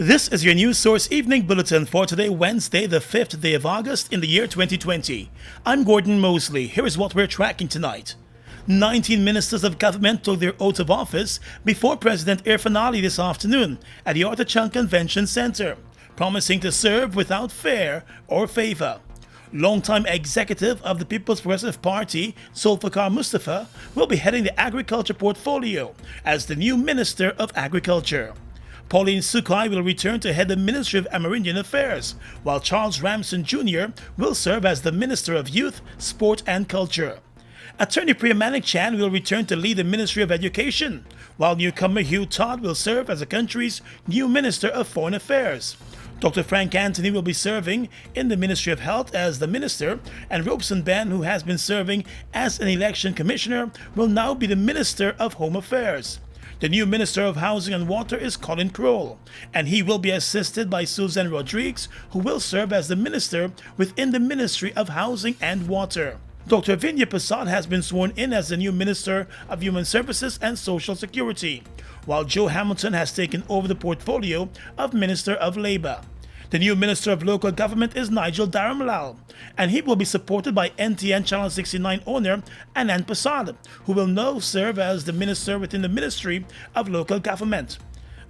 This is your News Source Evening Bulletin for today, Wednesday, the 5th day of August in the year 2020. I'm Gordon Mosley. Here is what we're tracking tonight. 19 ministers of government took their oath of office before President Irfaan Ali this afternoon at the Artachunk Convention Center, promising to serve without fear or favor. Longtime executive of the People's Progressive Party, Zulfikar Mustafa, will be heading the agriculture portfolio as the new Minister of Agriculture. Pauline Sukai will return to head the Ministry of Amerindian Affairs, while Charles Ramson Jr. will serve as the Minister of Youth, Sport and Culture. Attorney Priya Manik-Chan will return to lead the Ministry of Education, while newcomer Hugh Todd will serve as the country's new Minister of Foreign Affairs. Dr. Frank Anthony will be serving in the Ministry of Health as the Minister, and Robeson Ben, who has been serving as an Election Commissioner, will now be the Minister of Home Affairs. The new Minister of Housing and Water is Colin Crowell, and he will be assisted by Susan Rodriguez, who will serve as the Minister within the Ministry of Housing and Water. Dr. Vinaya Prasad has been sworn in as the new Minister of Human Services and Social Security, while Joe Hamilton has taken over the portfolio of Minister of Labour. The new Minister of Local Government is Nigel Dharamlal, and he will be supported by NTN Channel 69 owner Anand Prasad, who will now serve as the Minister within the Ministry of Local Government.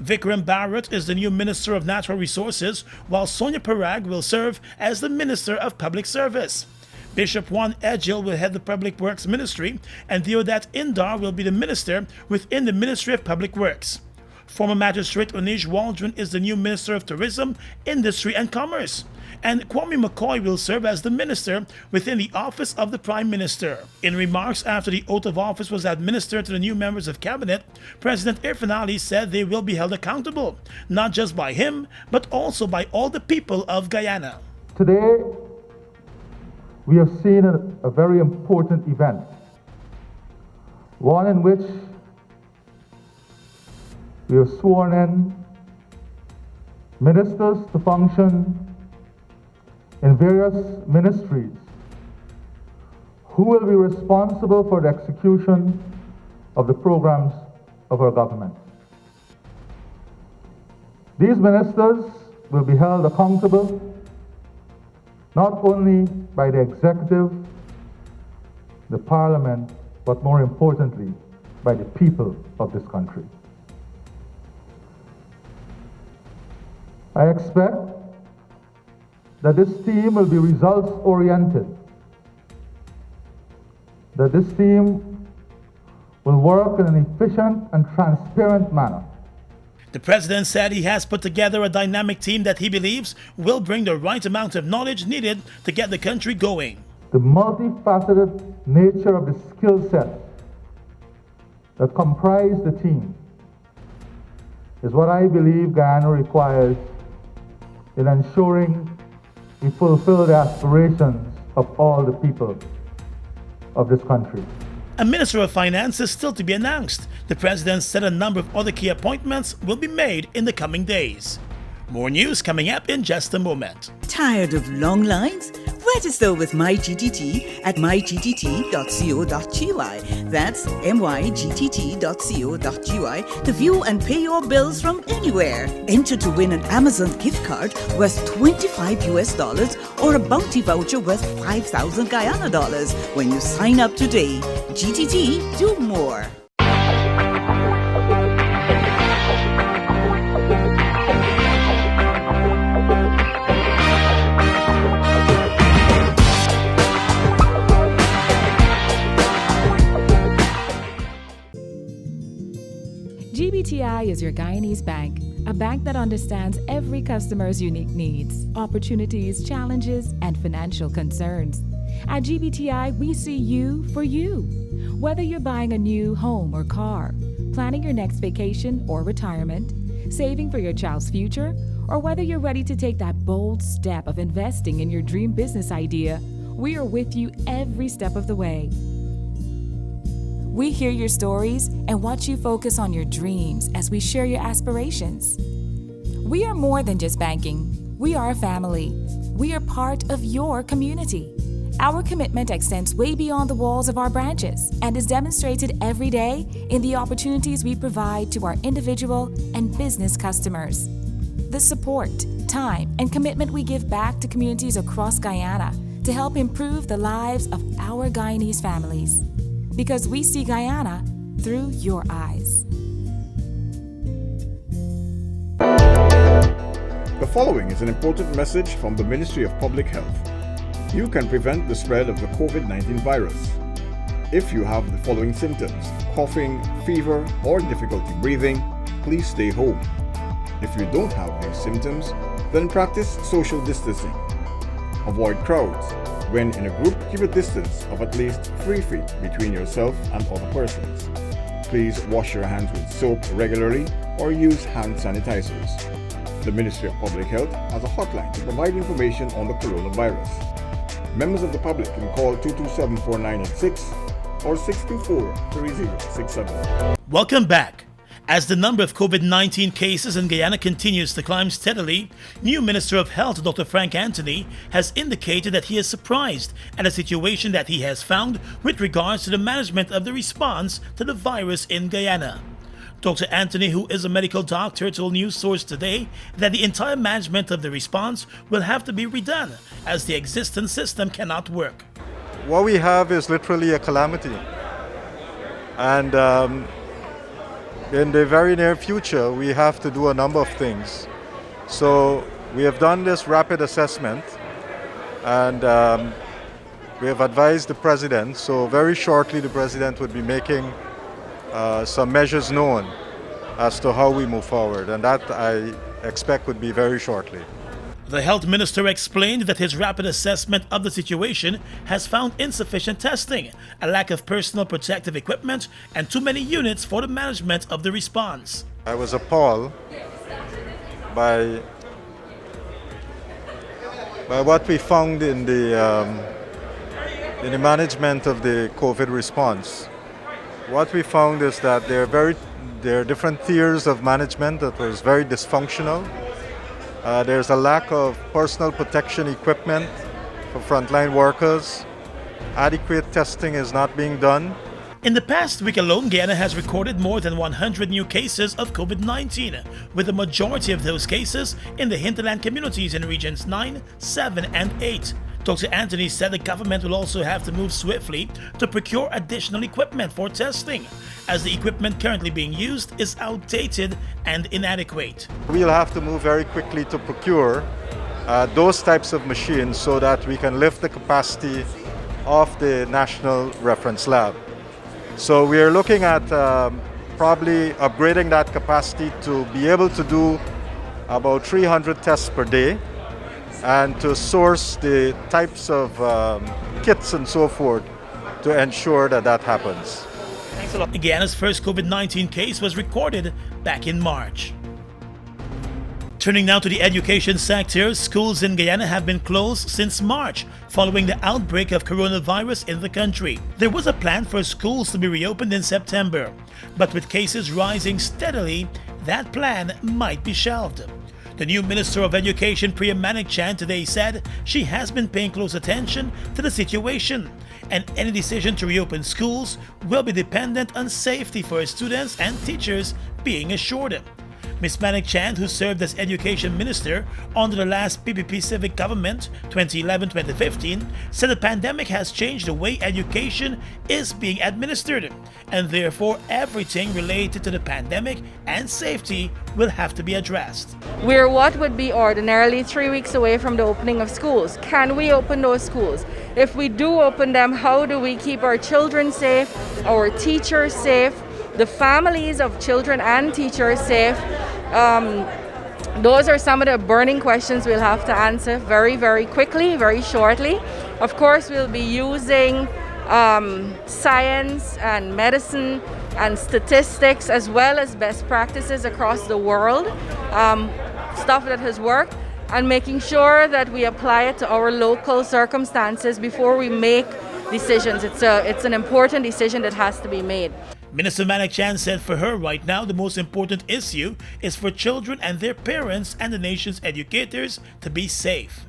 Vikram Bharat is the new Minister of Natural Resources, while Sonia Parag will serve as the Minister of Public Service. Bishop Juan Edgil will head the Public Works Ministry, and Deodat Indar will be the Minister within the Ministry of Public Works. Former Magistrate Onish Waldron is the new Minister of Tourism, Industry and Commerce, and Kwame McCoy will serve as the Minister within the Office of the Prime Minister. In remarks after the oath of office was administered to the new members of Cabinet, President Irfaan Ali said they will be held accountable, not just by him, but also by all the people of Guyana. Today, we have seen a very important event, one in which we have sworn in ministers to function in various ministries who will be responsible for the execution of the programs of our government. These ministers will be held accountable not only by the executive, the parliament, but more importantly, by the people of this country. I expect that this team will be results-oriented, that this team will work in an efficient and transparent manner. The president said he has put together a dynamic team that he believes will bring the right amount of knowledge needed to get the country going. The multifaceted nature of the skill set that comprise the team is what I believe Guyana requires in ensuring we fulfill the aspirations of all the people of this country. A Minister of Finance is still to be announced. The president said a number of other key appointments will be made in the coming days. More news coming up in just a moment. Tired of long lines? Register with MyGTT at mygtt.co.gy. That's mygtt.co.gy to view and pay your bills from anywhere. Enter to win an Amazon gift card worth $25 or a bounty voucher worth 5,000 Guyana dollars when you sign up today. GTT, do more. GBTI is your Guyanese bank, a bank that understands every customer's unique needs, opportunities, challenges, and financial concerns. At GBTI, we see you for you. Whether you're buying a new home or car, planning your next vacation or retirement, saving for your child's future, or whether you're ready to take that bold step of investing in your dream business idea, we are with you every step of the way. We hear your stories and watch you focus on your dreams as we share your aspirations. We are more than just banking. We are a family. We are part of your community. Our commitment extends way beyond the walls of our branches and is demonstrated every day in the opportunities we provide to our individual and business customers. the support, time, and commitment we give back to communities across Guyana to help improve the lives of our Guyanese families. Because we see Guyana through your eyes. The following is an important message from the Ministry of Public Health. You can prevent the spread of the COVID-19 virus. If you have the following symptoms: coughing, fever, or difficulty breathing, please stay home. If you don't have these symptoms, then practice social distancing. Avoid crowds. When in a group, keep a distance of at least 3 feet between yourself and other persons. Please wash your hands with soap regularly or use hand sanitizers. The Ministry of Public Health has a hotline to provide information on the coronavirus. Members of the public can call 227-4986 or 624-3067. Welcome back. As the number of COVID-19 cases in Guyana continues to climb steadily, new Minister of Health Dr. Frank Anthony has indicated that he is surprised at a situation that he has found with regards to the management of the response to the virus in Guyana. Dr. Anthony, who is a medical doctor, told News Source today that the entire management of the response will have to be redone as the existing system cannot work. What we have is literally a calamity. And in the very near future, we have to do a number of things. So we have done this rapid assessment and we have advised the President. So very shortly, the President would be making some measures known as to how we move forward, and that I expect would be very shortly. The health minister explained that his rapid assessment of the situation has found insufficient testing, a lack of personal protective equipment, and too many units for the management of the response. I was appalled by what we found in the management of the COVID response. What we found is that there are different tiers of management that was very dysfunctional. There's a lack of personal protection equipment for frontline workers. Adequate testing is not being done. In the past week alone, Guyana has recorded more than 100 new cases of COVID-19, with the majority of those cases in the hinterland communities in regions 9, 7, and 8. Dr. Anthony said the government will also have to move swiftly to procure additional equipment for testing, as the equipment currently being used is outdated and inadequate. We'll have to move very quickly to procure those types of machines so that we can lift the capacity of the National Reference Lab. So we are looking at probably upgrading that capacity to be able to do about 300 tests per day, and to source the types of kits and so forth to ensure that that happens. Thanks a lot. Guyana's first COVID-19 case was recorded back in March. Turning now to the education sector, schools in Guyana have been closed since March following the outbreak of coronavirus in the country. There was a plan for schools to be reopened in September, but with cases rising steadily, that plan might be shelved. The new Minister of Education, Priya Manik-Chan, today said she has been paying close attention to the situation, and any decision to reopen schools will be dependent on safety for students and teachers being assured. Ms. Manik-Chan, who served as Education Minister under the last PPP civic government 2011-2015, said the pandemic has changed the way education is being administered, and therefore everything related to the pandemic and safety will have to be addressed. We're what would be ordinarily 3 weeks away from the opening of schools. Can we open those schools? If we do open them, how do we keep our children safe, our teachers safe, the families of children and teachers safe? Those are some of the burning questions we'll have to answer very, very quickly, very shortly. Of course, we'll be using science and medicine and statistics as well as best practices across the world, stuff that has worked, and making sure that we apply it to our local circumstances before we make decisions. It's an important decision that has to be made. Minister Manik-Chan said for her right now the most important issue is for children and their parents and the nation's educators to be safe.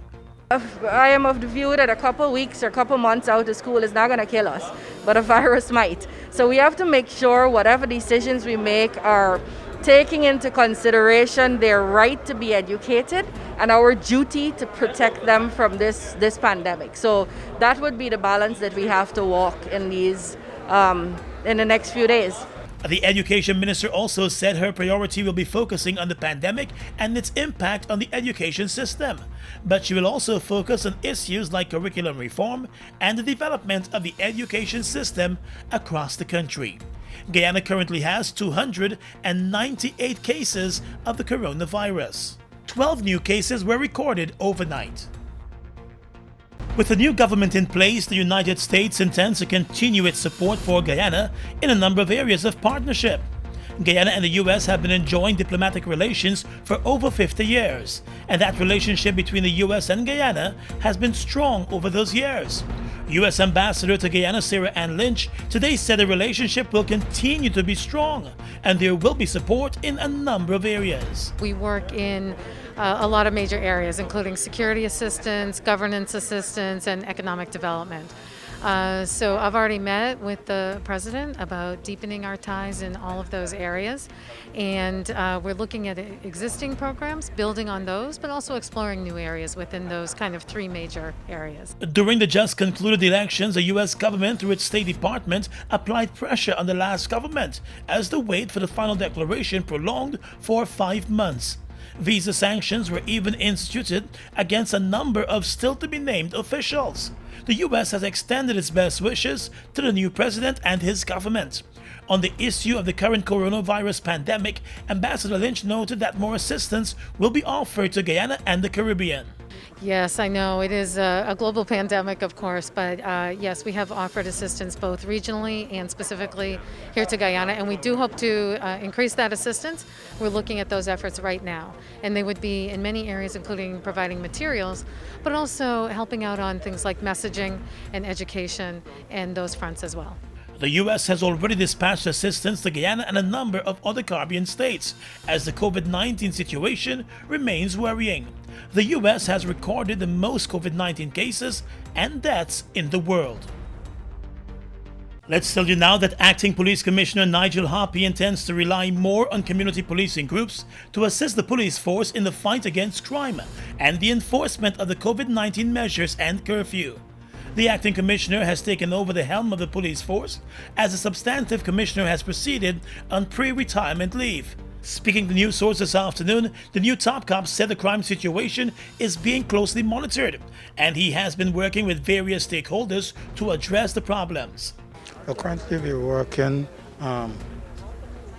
I am of the view that a couple weeks or a couple months out of school is not going to kill us, but a virus might. So we have to make sure whatever decisions we make are taking into consideration their right to be educated and our duty to protect them from this pandemic. So that would be the balance that we have to walk in these in the next few days. The education minister also said her priority will be focusing on the pandemic and its impact on the education system. But she will also focus on issues like curriculum reform and the development of the education system across the country. Guyana currently has 298 cases of the coronavirus. 12 new cases were recorded overnight. With the new government in place, the United States intends to continue its support for Guyana in a number of areas of partnership. Guyana and the U.S. have been enjoying diplomatic relations for over 50 years, and that relationship between the U.S. and Guyana has been strong over those years. U.S. Ambassador to Guyana Sarah Ann Lynch today said the relationship will continue to be strong, and there will be support in a number of areas. We work in a lot of major areas, including security assistance, governance assistance, and economic development. So I've already met with the president about deepening our ties in all of those areas, and we're looking at existing programs, building on those, but also exploring new areas within those kind of three major areas. During the just concluded elections, the U.S. government, through its State Department, applied pressure on the last government as the wait for the final declaration prolonged for 5 months. Visa sanctions were even instituted against a number of still-to-be-named officials. The U.S. has extended its best wishes to the new president and his government. On the issue of the current coronavirus pandemic, Ambassador Lynch noted that more assistance will be offered to Guyana and the Caribbean. Yes, I know it is a global pandemic, of course, but yes, we have offered assistance both regionally and specifically here to Guyana, and we do hope to increase that assistance. We're looking at those efforts right now, and they would be in many areas, including providing materials, but also helping out on things like messaging and education and those fronts as well. The U.S. has already dispatched assistance to Guyana and a number of other Caribbean states, as the COVID-19 situation remains worrying. The U.S. has recorded the most COVID-19 cases and deaths in the world. Let's tell you now that Acting Police Commissioner Nigel Hoppy intends to rely more on community policing groups to assist the police force in the fight against crime and the enforcement of the COVID-19 measures and curfew. The acting commissioner has taken over the helm of the police force as the substantive commissioner has proceeded on pre-retirement leave. Speaking to news source this afternoon, the new top cop said the crime situation is being closely monitored, and he has been working with various stakeholders to address the problems. Currently, we're working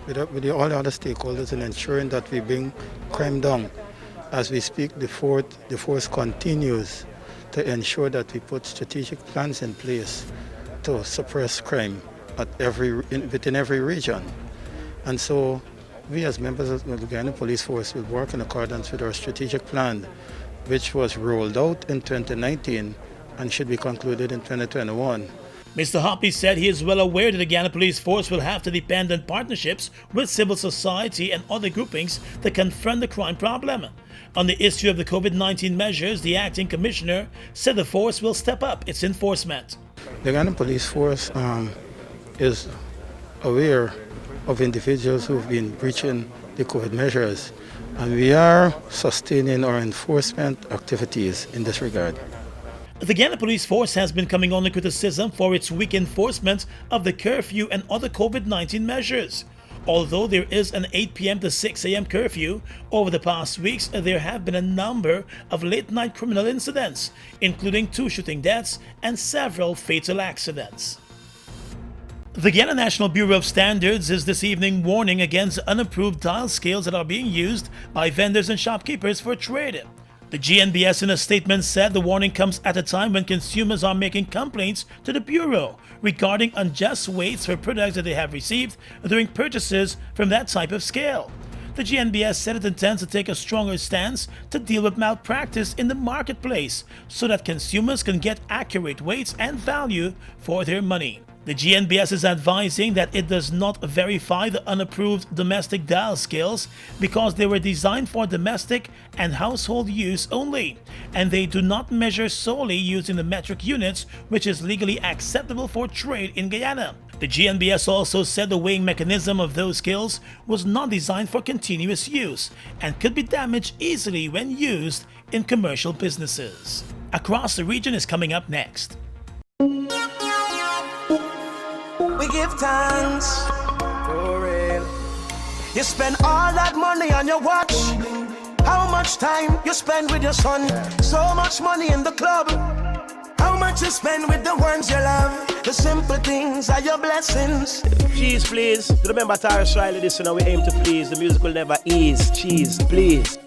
with all the other stakeholders in ensuring that we bring crime down. As we speak, the force continues to ensure that we put strategic plans in place to suppress crime within every region. And so we as members of the Guyana Police Force will work in accordance with our strategic plan, which was rolled out in 2019 and should be concluded in 2021. Mr. Hoppy said he is well aware that the Guyana Police Force will have to depend on partnerships with civil society and other groupings to confront the crime problem. On the issue of the COVID-19 measures, the acting commissioner said the force will step up its enforcement. The Guyana Police Force is aware of individuals who have been breaching the COVID measures, and we are sustaining our enforcement activities in this regard. The Guyana Police Force has been coming under criticism for its weak enforcement of the curfew and other COVID-19 measures. Although there is an 8 p.m. to 6 a.m. curfew, over the past weeks there have been a number of late-night criminal incidents, including 2 shooting deaths and several fatal accidents. The Guyana National Bureau of Standards is this evening warning against unapproved dial scales that are being used by vendors and shopkeepers for trade. The GNBS in a statement said the warning comes at a time when consumers are making complaints to the Bureau regarding unjust weights for products that they have received during purchases from that type of scale. The GNBS said it intends to take a stronger stance to deal with malpractice in the marketplace so that consumers can get accurate weights and value for their money. The GNBS is advising that it does not verify the unapproved domestic dial scales because they were designed for domestic and household use only, and they do not measure solely using the metric units which is legally acceptable for trade in Guyana. The GNBS also said the weighing mechanism of those skills was not designed for continuous use and could be damaged easily when used in commercial businesses. Across the Region is coming up next. We give thanks for real. You spend all that money on your watch. How much time you spend with your son? So much money in the club. How much you spend with the ones you love? The simple things are your blessings. Cheese, please. Remember Tyrus Riley, this one we aim to please. The music will never ease. Cheese, please.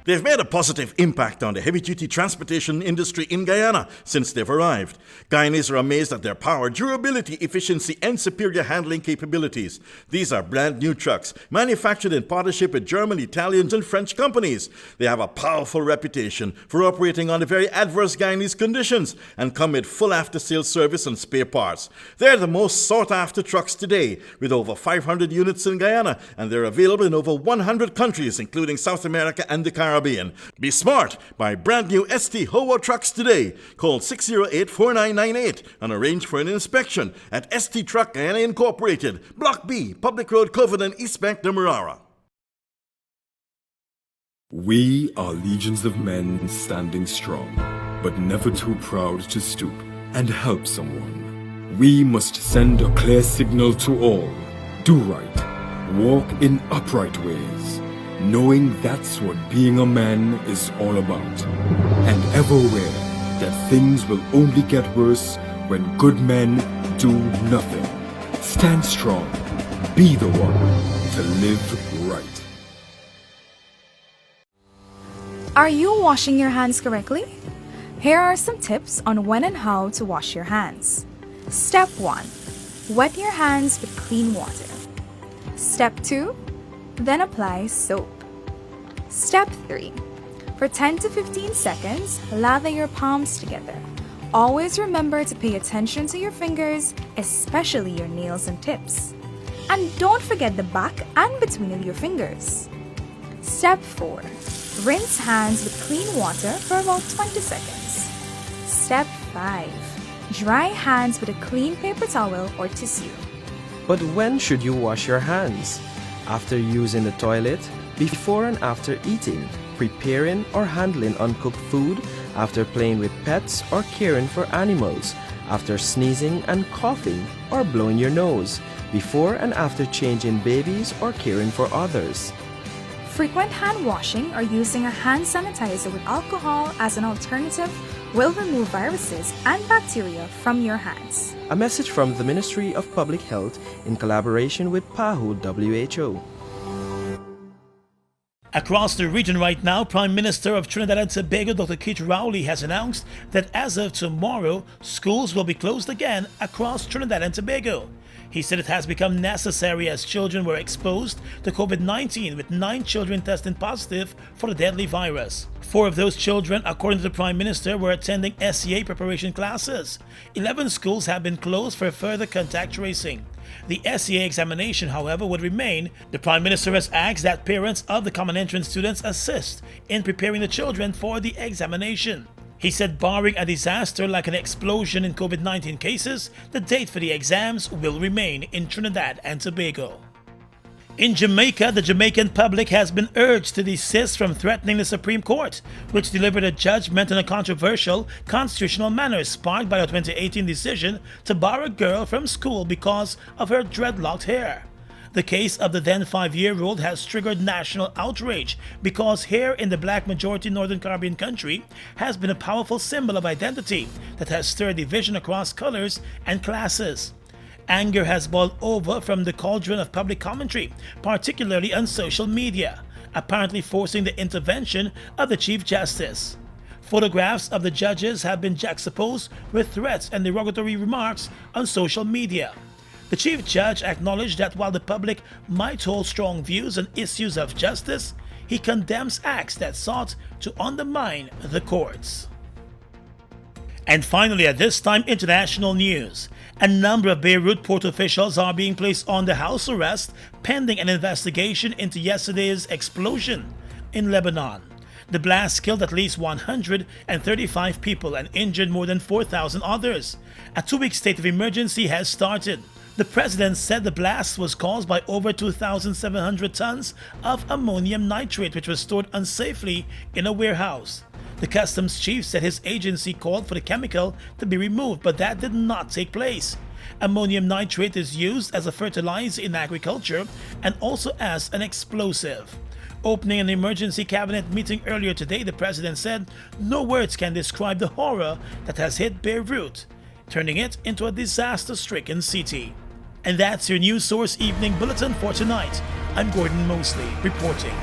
They've made a positive impact on the heavy-duty transportation industry in Guyana since they've arrived. Guyanese are amazed at their power, durability, efficiency, and superior handling capabilities. These are brand new trucks, manufactured in partnership with German, Italian, and French companies. They have a powerful reputation for operating under very adverse Guyanese conditions and come with full after-sales service and spare parts. They're the most sought-after trucks today, with over 500 units in Guyana, and they're available in over 100 countries, including South America and the Caribbean. Be smart. Buy brand new ST Howo trucks today. Call 608-4998 and arrange for an inspection at ST Truck Guyana Incorporated, Block B, Public Road, Covenant, East Bank, Demerara. We are legions of men standing strong, but never too proud to stoop and help someone. We must send a clear signal to all. Do right. Walk in upright ways, knowing that's what being a man is all about. And ever aware that things will only get worse when good men do nothing. Stand strong. Be the one to live right. Are you washing your hands correctly? Here are some tips on when and how to wash your hands. Step 1. Wet your hands with clean water. Step 2. Then apply soap. Step 3. For 10 to 15 seconds, lather your palms together. Always remember to pay attention to your fingers, especially your nails and tips. And don't forget the back and between of your fingers. Step 4. Rinse hands with clean water for about 20 seconds. Step 5. Dry hands with a clean paper towel or tissue. But when should you wash your hands? After using the toilet, before and after eating, preparing or handling uncooked food, after playing with pets or caring for animals, after sneezing and coughing or blowing your nose, before and after changing babies or caring for others. Frequent hand washing or using a hand sanitizer with alcohol as an alternative will remove viruses and bacteria from your hands. A message from the Ministry of Public Health in collaboration with PAHO WHO. Across the region right now, Prime Minister of Trinidad and Tobago Dr. Keith Rowley has announced that as of tomorrow, schools will be closed again across Trinidad and Tobago. He said it has become necessary as children were exposed to COVID-19, with 9 children testing positive for the deadly virus. 4 of those children, according to the Prime Minister, were attending SEA preparation classes. 11 schools have been closed for further contact tracing. The SEA examination, however, would remain. The Prime Minister has asked that parents of the common entrance students assist in preparing the children for the examination. He said barring a disaster like an explosion in COVID-19 cases, the date for the exams will remain in Trinidad and Tobago. In Jamaica, the Jamaican public has been urged to desist from threatening the Supreme Court, which delivered a judgment on a controversial constitutional matter sparked by a 2018 decision to bar a girl from school because of her dreadlocked hair. The case of the then 5-year-old has triggered national outrage because hair in the black majority Northern Caribbean country has been a powerful symbol of identity that has stirred division across colors and classes. Anger has boiled over from the cauldron of public commentary, particularly on social media, apparently forcing the intervention of the Chief Justice. Photographs of the judges have been juxtaposed with threats and derogatory remarks on social media. The Chief Judge acknowledged that while the public might hold strong views on issues of justice, he condemns acts that sought to undermine the courts. And finally, at this time, international news. A number of Beirut port officials are being placed under house arrest pending an investigation into yesterday's explosion in Lebanon. The blast killed at least 135 people and injured more than 4,000 others. A 2-week state of emergency has started. The president said the blast was caused by over 2,700 tons of ammonium nitrate, which was stored unsafely in a warehouse. The customs chief said his agency called for the chemical to be removed, but that did not take place. Ammonium nitrate is used as a fertilizer in agriculture and also as an explosive. Opening an emergency cabinet meeting earlier today, the president said no words can describe the horror that has hit Beirut, turning it into a disaster-stricken city. And that's your News Source Evening Bulletin for tonight. I'm Gordon Mosley reporting.